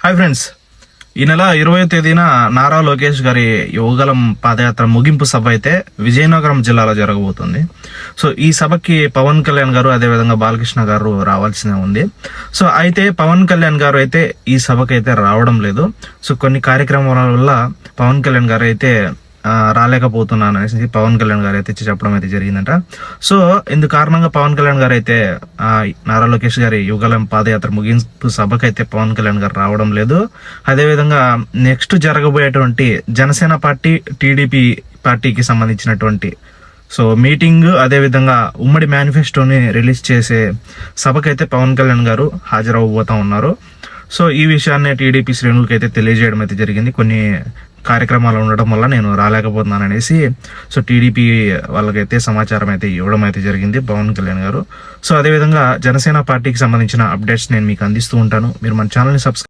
Hi friends, ఈ నెల 20వ తేదీన నారా లోకేష్ గారి యువగలం పాదయాత్ర ముగింపు సభ అయితే విజయనగరం జిల్లాలో జరగబోతుంది. సో ఈ సభకి పవన్ కళ్యాణ్ గారు అదేవిధంగా బాలకృష్ణ గారు రావాల్సి ఉంది. సో అయితే పవన్ కళ్యాణ్ గారు అయితే ఈ సభకి అయితే రావడం లేదు. సో కొన్ని కార్యక్రమాల వల్ల పవన్ కళ్యాణ్ గారు అయితే రాలేకపోతున్నాను అనేసి పవన్ కళ్యాణ్ గారు అయితే చెప్పడం అయితే జరిగిందంట. సో ఇందుకు కారణంగా పవన్ కళ్యాణ్ గారు అయితే నారా లోకేష్ గారి యువగలం పాదయాత్ర ముగింపు సభకు అయితే పవన్ కళ్యాణ్ గారు రావడం లేదు. అదేవిధంగా నెక్స్ట్ జరగబోయేటువంటి జనసేన పార్టీ టీడీపీ పార్టీకి సంబంధించినటువంటి మీటింగ్ అదేవిధంగా ఉమ్మడి మేనిఫెస్టోని రిలీజ్ చేసే సభకైతే పవన్ కళ్యాణ్ గారు హాజరవబోతా ఉన్నారు. సో ఈ విషయాన్ని టీడీపీ శ్రేణులకి అయితే తెలియజేయడం అయితే జరిగింది. కొన్ని కార్యక్రమాలు ఉండడం వల్ల నేను రాలేకపోతున్నాను అనేసి టీడీపీ వాళ్ళకైతే సమాచారం అయితే ఇవ్వడం అయితే జరిగింది పవన్ కళ్యాణ్ గారు. సో అదేవిధంగా జనసేన పార్టీకి సంబంధించిన అప్డేట్స్ నేను మీకు అందిస్తూ ఉంటాను. మీరు మన ఛానల్ని సబ్స్క్రైబ్